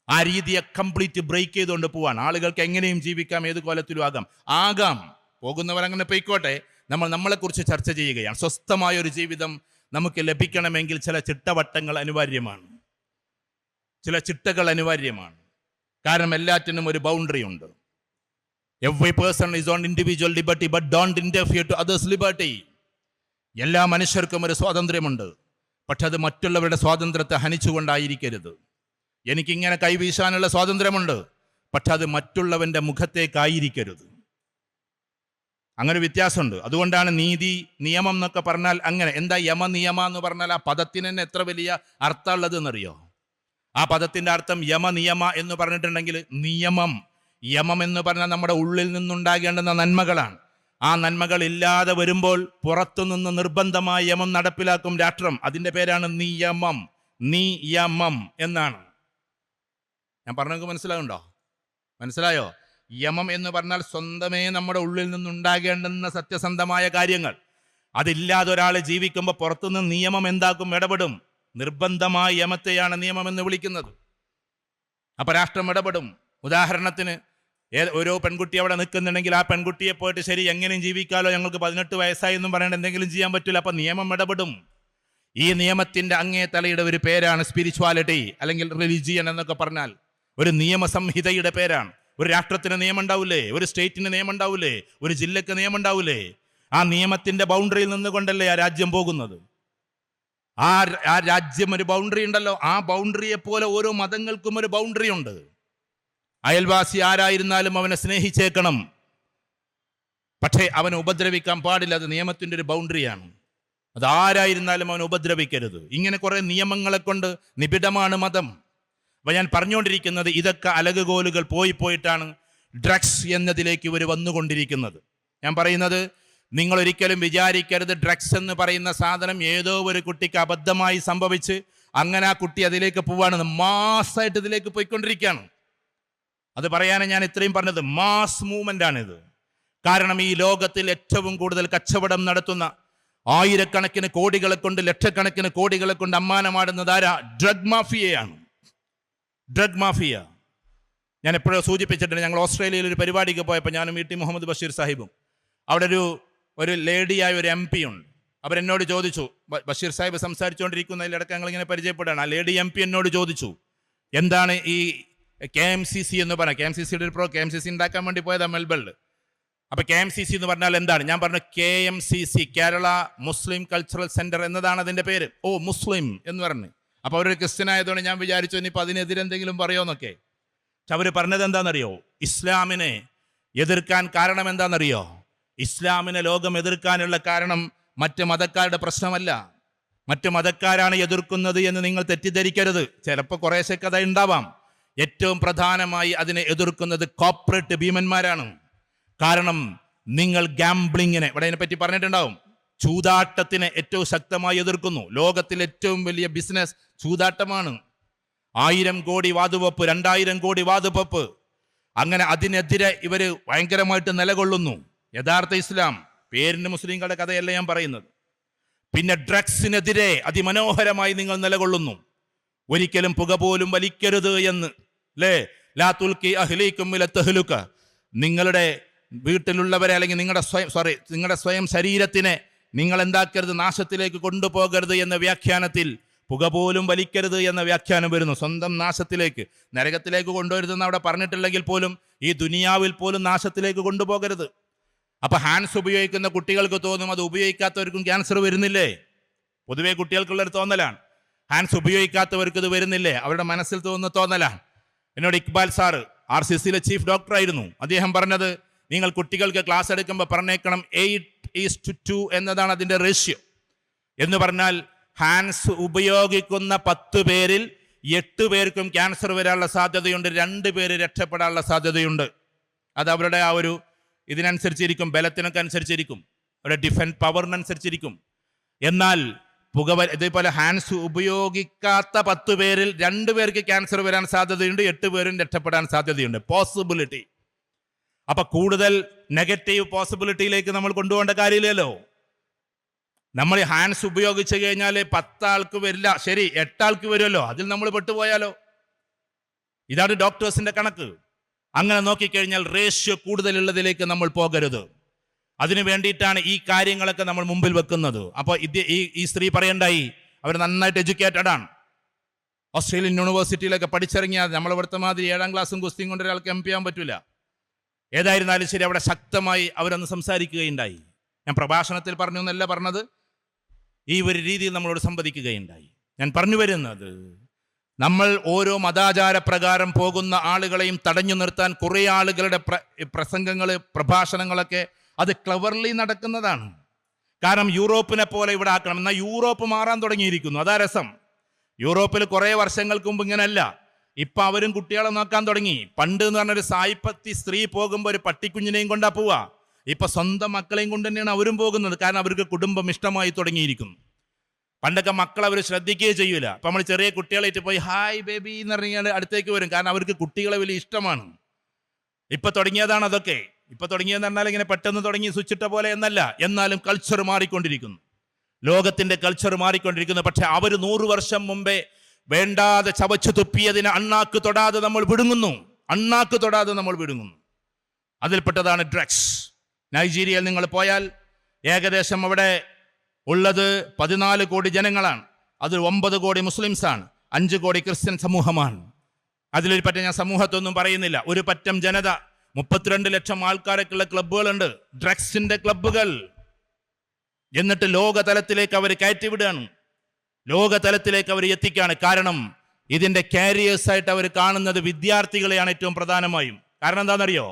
ആ രീതിയെ കംപ്ലീറ്റ് ബ്രേക്ക് ചെയ്തുകൊണ്ട് പോവാണ്. ആളുകൾക്ക് എങ്ങനെയും ജീവിക്കാം, ഏത് കോലത്തിലും ആകാം. പോകുന്നവരങ്ങനെ പോയിക്കോട്ടെ. നമ്മളെക്കുറിച്ച് ചർച്ച ചെയ്യുകയാണ്. സ്വസ്ഥമായ ഒരു ജീവിതം നമുക്ക് ലഭിക്കണമെങ്കിൽ ചില ചിട്ടവട്ടങ്ങൾ അനിവാര്യമാണ്, ചില ചിട്ടകൾ അനിവാര്യമാണ്. കാരണം എല്ലാറ്റിനും ഒരു ബൗണ്ടറി ഉണ്ട്. Every person is on individual liberty but don't interfere to others liberty. എല്ലാ മനുഷ്യർക്കും ഒരു സ്വാതന്ത്ര്യമുണ്ട്, പക്ഷെ അത് മറ്റുള്ളവരുടെ സ്വാതന്ത്ര്യത്തെ ഹനിച്ചുകൊണ്ടായിരിക്കരുത്. എനിക്കിങ്ങനെ കൈവീശാനുള്ള സ്വാതന്ത്ര്യമുണ്ട്, പക്ഷെ അത് മറ്റുള്ളവൻ്റെ മുഖത്തേക്കായിരിക്കരുത്. അങ്ങനെ വ്യത്യാസമുണ്ട്. അതുകൊണ്ടാണ് നീതി നിയമം എന്നൊക്കെ പറഞ്ഞാൽ അങ്ങനെ. എന്താ യമനിയമ എന്ന് പറഞ്ഞാൽ ആ പദത്തിന് തന്നെ എത്ര വലിയ അർത്ഥമുള്ളത് എന്നറിയോ? ആ പദത്തിൻ്റെ അർത്ഥം യമനിയമ എന്ന് പറഞ്ഞിട്ടുണ്ടെങ്കിൽ യമം എന്ന് പറഞ്ഞാൽ നമ്മുടെ ഉള്ളിൽ നിന്നുണ്ടാകേണ്ടുന്ന നന്മകളാണ്. ആ നന്മകൾ ഇല്ലാതെ വരുമ്പോൾ പുറത്തുനിന്ന് നിർബന്ധമായ യമം നടപ്പിലാക്കും രാഷ്ട്രം. അതിൻ്റെ പേരാണ് നിയമം എന്നാണ്. ഞാൻ പറഞ്ഞത് മനസ്സിലായോ? യമം എന്ന് പറഞ്ഞാൽ സ്വന്തമേ നമ്മുടെ ഉള്ളിൽ നിന്നുണ്ടാകേണ്ടുന്ന സത്യസന്ധമായ കാര്യങ്ങൾ. അതില്ലാതെ ഒരാൾ ജീവിക്കുമ്പോൾ പുറത്തുനിന്ന് നിയമം ഇടപെടും. നിർബന്ധമായ യമത്തെയാണ് നിയമം എന്ന് വിളിക്കുന്നത്. അപ്പൊ രാഷ്ട്രം ഇടപെടും. ഉദാഹരണത്തിന് ഓരോ പെൺകുട്ടി അവിടെ നിൽക്കുന്നുണ്ടെങ്കിൽ ആ പെൺകുട്ടിയെ പോയിട്ട് ശരി എങ്ങനെയും ജീവിക്കാലോ, ഞങ്ങൾക്ക് 18 വയസ്സായി എന്നും പറയേണ്ട എന്തെങ്കിലും ചെയ്യാൻ പറ്റില്ല. അപ്പൊ നിയമം ഇടപെടും. ഈ നിയമത്തിന്റെ അങ്ങേ തലയുടെ ഒരു പേരാണ് സ്പിരിച്വാലിറ്റി അല്ലെങ്കിൽ റിലിജിയൻ എന്നൊക്കെ പറഞ്ഞാൽ ഒരു നിയമസംഹിതയുടെ പേരാണ്. ഒരു രാഷ്ട്രത്തിന് നിയമം ഉണ്ടാവില്ലേ? ഒരു സ്റ്റേറ്റിന് നിയമം ഉണ്ടാവില്ലേ? ഒരു ജില്ലക്ക് നിയമം ഉണ്ടാവില്ലേ? ആ നിയമത്തിന്റെ ബൗണ്ടറിയിൽ നിന്നുകൊണ്ടല്ലേ ആ രാജ്യം പോകുന്നത്. ആ രാജ്യം ഒരു ബൗണ്ടറി ഉണ്ടല്ലോ. ആ ബൗണ്ടറിയെ പോലെ ഓരോ മതങ്ങൾക്കും ഒരു ബൗണ്ടറി ഉണ്ട്. അയൽവാസി ആരായിരുന്നാലും അവനെ സ്നേഹിച്ചേക്കണം, പക്ഷേ അവനെ ഉപദ്രവിക്കാൻ പാടില്ല. അത് നിയമത്തിൻ്റെ ഒരു ബൗണ്ടറിയാണ്. അതാരായിരുന്നാലും അവനെ ഉപദ്രവിക്കരുത്. ഇങ്ങനെ കുറെ നിയമങ്ങളെ കൊണ്ട് നിബിഡമാണ് മതം. അപ്പൊ ഞാൻ പറഞ്ഞുകൊണ്ടിരിക്കുന്നത് ഇതൊക്കെ അലകുകോലുകൾ പോയിട്ടാണ് ഡ്രഗ്സ് എന്നതിലേക്ക് ഇവർ വന്നുകൊണ്ടിരിക്കുന്നത്. ഞാൻ പറയുന്നത് നിങ്ങൾ ഒരിക്കലും വിചാരിക്കരുത് ഡ്രഗ്സ് എന്ന് പറയുന്ന സാധനം ഏതോ ഒരു കുട്ടിക്ക് അബദ്ധമായി സംഭവിച്ച് അങ്ങനെ ആ കുട്ടി അതിലേക്ക് പോവാണ്. മാസ്സായിട്ട് ഇതിലേക്ക് പോയിക്കൊണ്ടിരിക്കുകയാണ്. അത് പറയാനാണ് ഞാൻ ഇത്രയും പറഞ്ഞത്. മാസ് മൂവ്മെന്റ് ആണിത്. കാരണം ഈ ലോകത്തിൽ ഏറ്റവും കൂടുതൽ കച്ചവടം നടത്തുന്ന, ആയിരക്കണക്കിന് കോടികളെ കൊണ്ട് ലക്ഷക്കണക്കിന് കോടികളെ കൊണ്ട് അമ്മാനമാടുന്നത് ആരാ? ഡ്രഗ് മാഫിയയാണ്. Drug mafia. ഞാൻ എപ്പോഴോ സൂചിപ്പിച്ചിട്ടുണ്ട്. ഞങ്ങൾ ഓസ്ട്രേലിയയിൽ ഒരു പരിപാടിക്ക് പോയപ്പോൾ ഞാനും ഇ.ടി. മുഹമ്മദ് ബഷീർ സാഹിബും അവിടെ ഒരു ലേഡിയായ ഒരു MP ഉണ്ട്. അവരെന്നോട് ചോദിച്ചു, ബഷീർ സാഹിബ് സംസാരിച്ചുകൊണ്ടിരിക്കുന്നതിലിടക്ക് ഞങ്ങളിങ്ങനെ പരിചയപ്പെടുകയാണ്. ആ ലേഡി MP എന്നോട് ചോദിച്ചു, എന്താണ് ഈ KMCC എന്ന് പറഞ്ഞാൽ? KMCCയുടെ ഒരു KMCC ഉണ്ടാക്കാൻ വേണ്ടി പോയതാ മെൽബണിൽ. അപ്പൊ KMCC എന്ന് പറഞ്ഞാൽ എന്താണ്? ഞാൻ പറഞ്ഞു KMCC, കേരള മുസ്ലിം കൾച്ചറൽ സെന്റർ എന്നതാണ് അതിന്റെ പേര്. ഓ, മുസ്ലിം എന്ന് പറഞ്ഞു. അപ്പൊ അവരൊരു ക്രിസ്ത്യൻ ആയതുകൊണ്ട് ഞാൻ വിചാരിച്ചു ഇനിയിപ്പോൾ അതിനെതിരെ എന്തെങ്കിലും പറയുമോന്നൊക്കെ. പക്ഷെ അവർ പറഞ്ഞത് എന്താണെന്നറിയോ? ഇസ്ലാമിനെ എതിർക്കാൻ കാരണം എന്താണെന്നറിയോ? ഇസ്ലാമിനെ ലോകം എതിർക്കാനുള്ള കാരണം മറ്റ് മതക്കാരുടെ പ്രശ്നമല്ല. മറ്റ് മതക്കാരാണ് എതിർക്കുന്നത് എന്ന് നിങ്ങൾ തെറ്റിദ്ധരിക്കരുത്. ചിലപ്പോൾ കുറേശ്ശെ കഥ ഉണ്ടാവാം. ഏറ്റവും പ്രധാനമായി അതിനെ എതിർക്കുന്നത് കോർപ്പറേറ്റ് ഭീമന്മാരാണ്. കാരണം നിങ്ങൾ ഗാംബ്ലിങ്ങിനെ, ഇവിടെ അതിനെപ്പറ്റി പറഞ്ഞിട്ടുണ്ടാവും, ചൂതാട്ടത്തിനെ ഏറ്റവും ശക്തമായി എതിർക്കുന്നു. ലോകത്തിലെ ഏറ്റവും വലിയ ബിസിനസ് ചൂതാട്ടമാണ്. 1000 കോടി വാതുവെപ്പ്, 2000 കോടി വാതുവെപ്പ്. അങ്ങനെ അതിനെതിരെ ഇവര് ഭയങ്കരമായിട്ട് നിലകൊള്ളുന്നു. യഥാർത്ഥ ഇസ്ലാം, പേരിന് മുസ്ലിങ്ങളുടെ കഥയല്ല ഞാൻ പറയുന്നത്. പിന്നെ ഡ്രഗ്സിനെതിരെ അതിമനോഹരമായി നിങ്ങൾ നിലകൊള്ളുന്നു. ഒരിക്കലും പുക പോലും വലിക്കരുത് എന്ന്, അല്ലേ? ലാ തുൽക്കി അഹ്ലീക്കും ഇല തഹ്ലുക. നിങ്ങളുടെ വീട്ടിലുള്ളവരെ അല്ലെങ്കിൽ നിങ്ങളുടെ സ്വയം ശരീരത്തിനെ നിങ്ങൾ എന്താക്കരുത്? നാശത്തിലേക്ക് കൊണ്ടുപോകരുത് എന്ന വ്യാഖ്യാനത്തിൽ പുക പോലും വലിക്കരുത് എന്ന വ്യാഖ്യാനം വരുന്നു. സ്വന്തം നാശത്തിലേക്ക്, നരകത്തിലേക്ക് കൊണ്ടുവരുതെന്ന് അവിടെ പറഞ്ഞിട്ടില്ലെങ്കിൽ പോലും ഈ ദുനിയാവിൽ പോലും നാശത്തിലേക്ക് കൊണ്ടുപോകരുത്. അപ്പൊ ഹാൻഡ്സ് ഉപയോഗിക്കുന്ന കുട്ടികൾക്ക് തോന്നും അത് ഉപയോഗിക്കാത്തവർക്കും ക്യാൻസർ വരുന്നില്ലേ? പൊതുവെ കുട്ടികൾക്കുള്ളൊരു തോന്നലാണ്. ഹാൻഡ്സ് ഉപയോഗിക്കാത്തവർക്ക് ഇത് വരുന്നില്ലേ? അവരുടെ മനസ്സിൽ തോന്നുന്ന തോന്നലാണ്. എന്നോട് ഇക്ബാൽ സാറ് RCCയിലെ ചീഫ് ഡോക്ടറായിരുന്നു. അദ്ദേഹം പറഞ്ഞത്, നിങ്ങൾ കുട്ടികൾക്ക് ക്ലാസ് എടുക്കുമ്പോൾ പറഞ്ഞേക്കണം 8:2 എന്നതാണ് അതിൻ്റെ റേഷ്യോ. എന്ന് പറഞ്ഞാൽ ഹാൻഡ്സ് ഉപയോഗിക്കുന്ന 10 പേരിൽ 8 പേർക്കും ക്യാൻസർ വരാനുള്ള സാധ്യതയുണ്ട്, 2 പേര് രക്ഷപ്പെടാനുള്ള സാധ്യതയുണ്ട്. അത് അവരുടെ ആ ഒരു ഇതിനനുസരിച്ചിരിക്കും, ബലത്തിനൊക്കെ അനുസരിച്ചിരിക്കും, അവരുടെ ഡിഫൻസ് പവറിനനുസരിച്ചിരിക്കും. എന്നാൽ ഇതേപോലെ ഹാൻഡ്സ് ഉപയോഗിക്കാത്ത 10 പേരിൽ 2 പേർക്ക് ക്യാൻസർ വരാൻ സാധ്യതയുണ്ട്, 8 പേരും രക്ഷപ്പെടാൻ സാധ്യതയുണ്ട്. പോസിബിലിറ്റി. അപ്പൊ കൂടുതൽ നെഗറ്റീവ് പോസിബിലിറ്റിയിലേക്ക് നമ്മൾ കൊണ്ടുപോകേണ്ട കാര്യമില്ലല്ലോ. നമ്മൾ ഹാൻഡ്സ് ഉപയോഗിച്ച് കഴിഞ്ഞാൽ 10 ആൾക്ക് വരില്ല, ശരി 8 ആൾക്ക് വരുമല്ലോ, അതിൽ നമ്മൾ പെട്ടുപോയാലോ? ഇതാണ് ഡോക്ടേഴ്സിന്റെ കണക്ക്. അങ്ങനെ നോക്കിക്കഴിഞ്ഞാൽ റേഷ്യോ കൂടുതലുള്ളതിലേക്ക് നമ്മൾ പോകരുത്. അതിനു വേണ്ടിയിട്ടാണ് ഈ കാര്യങ്ങളൊക്കെ നമ്മൾ മുമ്പിൽ വെക്കുന്നത്. അപ്പോൾ ഈ സ്ത്രീ പറയണ്ടായി, അവർ നന്നായിട്ട് എഡ്യൂക്കേറ്റഡ് ആണ്, ഓസ്ട്രേലിയൻ യൂണിവേഴ്സിറ്റിയിലൊക്കെ പഠിച്ചിറങ്ങിയാൽ നമ്മളിവിടുത്തെ മാതിരി 7ാം ക്ലാസ്സും കുസ്തിയും കൊണ്ട് ഒരാൾക്ക് MP ചെയ്യാൻ പറ്റില്ല. ഏതായിരുന്നാലും ശരി, അവിടെ ശക്തമായി അവരൊന്ന് സംസാരിക്കുകയുണ്ടായി. ഞാൻ പ്രഭാഷണത്തിൽ പറഞ്ഞു എന്നല്ല പറഞ്ഞത്, ഈ ഒരു രീതിയിൽ നമ്മളോട് സംവദിക്കുകയുണ്ടായി. ഞാൻ പറഞ്ഞു വരുന്നത്, നമ്മൾ ഓരോ മതാചാര പ്രകാരം പോകുന്ന ആളുകളെയും തടഞ്ഞു നിർത്താൻ കുറേ ആളുകളുടെ പ്രസംഗങ്ങൾ, പ്രഭാഷണങ്ങളൊക്കെ അത് ക്ലവർലി നടക്കുന്നതാണ്. കാരണം യൂറോപ്പിനെ പോലെ ഇവിടെ ആക്കണം. എന്നാൽ യൂറോപ്പ് മാറാൻ തുടങ്ങിയിരിക്കുന്നു. അതാ രസം. യൂറോപ്പിൽ കുറേ വർഷങ്ങൾക്ക് മുമ്പ് ഇങ്ങനെയല്ല. ഇപ്പം അവരും കുട്ടികളെ നോക്കാൻ തുടങ്ങി. പണ്ട് എന്ന് പറഞ്ഞൊരു സായിപ്പത്തി സ്ത്രീ പോകുമ്പോൾ ഒരു പട്ടിക്കുഞ്ഞിനെയും കൊണ്ടാ പോവുക. ഇപ്പം സ്വന്തം മക്കളെയും കൊണ്ട് തന്നെയാണ് അവരും പോകുന്നത്. കാരണം അവർക്ക് കുടുംബം ഇഷ്ടമായി തുടങ്ങിയിരിക്കുന്നു. പണ്ടൊക്കെ മക്കൾ അവർ ശ്രദ്ധിക്കുകയും ചെയ്യൂല. അപ്പം നമ്മൾ ചെറിയ കുട്ടികളായിട്ട് പോയി ഹായ് ബേബി എന്ന് പറഞ്ഞാൽ അടുത്തേക്ക് വരും. കാരണം അവർക്ക് കുട്ടികളെ വലിയ ഇഷ്ടമാണ്. ഇപ്പം തുടങ്ങിയതാണ് അതൊക്കെ. ഇപ്പം തുടങ്ങിയെന്ന് പറഞ്ഞാൽ ഇങ്ങനെ പെട്ടെന്ന് തുടങ്ങി സ്വിച്ചിട്ട പോലെ എന്നല്ല. എന്നാലും കൾച്ചർ മാറിക്കൊണ്ടിരിക്കുന്നു. ലോകത്തിൻ്റെ കൾച്ചർ മാറിക്കൊണ്ടിരിക്കുന്നു. പക്ഷെ അവർ 100 വർഷം മുമ്പേ വേണ്ടാതെ ചവച്ചു തുപ്പിയതിന് അണ്ണാക്ക് തൊടാതെ നമ്മൾ വിടുങ്ങുന്നു. അണ്ണാക്ക് തൊടാതെ നമ്മൾ വിടുങ്ങുന്നു. അതിൽപ്പെട്ടതാണ് ഡ്രഗ്സ്. നൈജീരിയയിൽ നിങ്ങൾ പോയാൽ ഏകദേശം അവിടെ ഉള്ളത് 14 കോടി ജനങ്ങളാണ്. അതിൽ 9 കോടി മുസ്ലിംസാണ്, 5 കോടി ക്രിസ്ത്യൻ സമൂഹമാണ്. അതിലൊരു പറ്റം ഞാൻ സമൂഹത്തൊന്നും പറയുന്നില്ല. ഒരു പറ്റം ജനത, 32 ലക്ഷം ആൾക്കാരൊക്കെയുള്ള ക്ലബ്ബുകളുണ്ട്, ഡ്രഗ്സിന്റെ ക്ലബ്ബുകൾ. എന്നിട്ട് ലോകതലത്തിലേക്ക് അവർ കയറ്റിവിടുകയാണ്, ലോകതലത്തിലേക്ക് അവർ എത്തിക്കുകയാണ്. കാരണം ഇതിന്റെ കാരിയേഴ്സായിട്ട് അവർ കാണുന്നത് വിദ്യാർത്ഥികളെയാണ് ഏറ്റവും പ്രധാനമായും. കാരണം എന്താണെന്നറിയോ?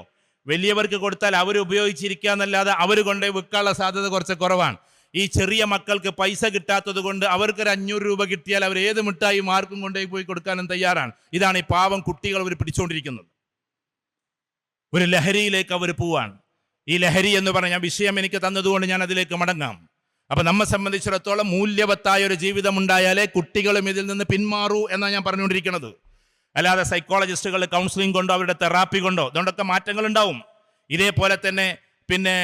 വലിയവർക്ക് കൊടുത്താൽ അവർ ഉപയോഗിച്ചിരിക്കുക എന്നല്ലാതെ അവർ കൊണ്ടുപോയി വിൽക്കാനുള്ള സാധ്യത കുറച്ച് കുറവാണ്. ഈ ചെറിയ മക്കൾക്ക് പൈസ കിട്ടാത്തത് കൊണ്ട് അവർക്കൊരു 500 രൂപ കിട്ടിയാൽ അവർ ഏത് മിഠായി മാർക്കും കൊണ്ടുപോയി പോയി കൊടുക്കാനും തയ്യാറാണ്. ഇതാണ് ഈ പാവം കുട്ടികൾ അവർ പിടിച്ചുകൊണ്ടിരിക്കുന്നത്. ഒരു ലഹരിയിലേക്ക് അവർ പോവാണ്. ഈ ലഹരി എന്ന് പറഞ്ഞ വിഷയം എനിക്ക് തന്നതുകൊണ്ട് ഞാൻ അതിലേക്ക് മടങ്ങാം. അപ്പം നമ്മെ സംബന്ധിച്ചിടത്തോളം മൂല്യവത്തായ ഒരു ജീവിതം ഉണ്ടായാലേ കുട്ടികളും ഇതിൽ നിന്ന് പിന്മാറൂ എന്നാണ് ഞാൻ പറഞ്ഞുകൊണ്ടിരിക്കുന്നത്. അല്ലാതെ സൈക്കോളജിസ്റ്റുകൾ കൗൺസിലിംഗ് കൊണ്ടോ അവരുടെ തെറാപ്പി കൊണ്ടോ ഇതുകൊണ്ടൊക്കെ മാറ്റങ്ങൾ ഉണ്ടാവും. ഇതേപോലെ തന്നെ പിന്നെ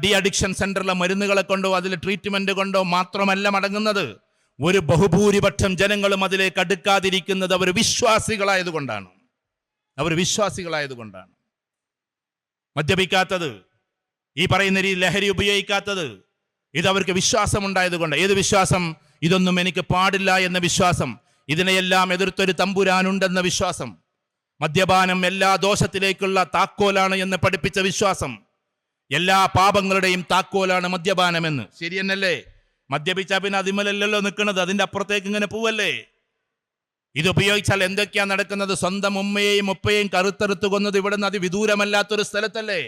ഡി അഡിക്ഷൻ സെന്ററിലെ മരുന്നുകളെ കൊണ്ടോ അതിൽ ട്രീറ്റ്മെന്റ് കൊണ്ടോ മാത്രമല്ല മടങ്ങുന്നത്. ഒരു ബഹുഭൂരിപക്ഷം ജനങ്ങളും അതിലേക്ക് അടുക്കാതിരിക്കുന്നത് അവർ വിശ്വാസികളായതുകൊണ്ടാണ്. മദ്യപിക്കാത്തത്, ഈ പറയുന്ന രീതി ലഹരി ഉപയോഗിക്കാത്തത്, ഇത് അവർക്ക് വിശ്വാസമുണ്ടായതുകൊണ്ട്. ഏത് വിശ്വാസം? ഇതൊന്നും എനിക്ക് പാടില്ല എന്ന വിശ്വാസം. ഇതിനെയെല്ലാം എതിർത്തൊരു തമ്പുരാനുണ്ടെന്ന വിശ്വാസം. മദ്യപാനം എല്ലാ ദോഷത്തിലേക്കുള്ള താക്കോലാണ് എന്ന് പഠിപ്പിച്ച വിശ്വാസം. എല്ലാ പാപങ്ങളുടെയും താക്കോലാണ് മദ്യപാനമെന്ന്. ശരിയെന്നല്ലേ? മദ്യപിച്ചാൽ പിന്നെ അതിമലല്ലോ നിൽക്കുന്നത്, അതിൻ്റെ അപ്പുറത്തേക്ക് ഇങ്ങനെ പോവല്ലേ? ഇത് ഉപയോഗിച്ചാൽ എന്തൊക്കെയാ നടക്കുന്നത്? സ്വന്തം ഉമ്മയെയും ഉപ്പയെയും കറുത്തെറുത്ത് കൊന്നത് ഇവിടുന്ന് അതിവിദൂരമല്ലാത്തൊരു സ്ഥലത്തല്ലേ?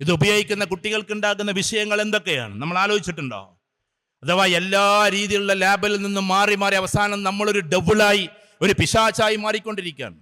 ഇത് ഉപയോഗിക്കുന്ന കുട്ടികൾക്കുണ്ടാകുന്ന വിഷയങ്ങൾ എന്തൊക്കെയാണ് നമ്മൾ ആലോചിച്ചിട്ടുണ്ടോ? അഥവാ എല്ലാ രീതിയിലുള്ള ലാബിൽ നിന്നും മാറി മാറി അവസാനം നമ്മളൊരു ഡബിളായി, ഒരു പിശാചായി മാറിക്കൊണ്ടിരിക്കുകയാണ്.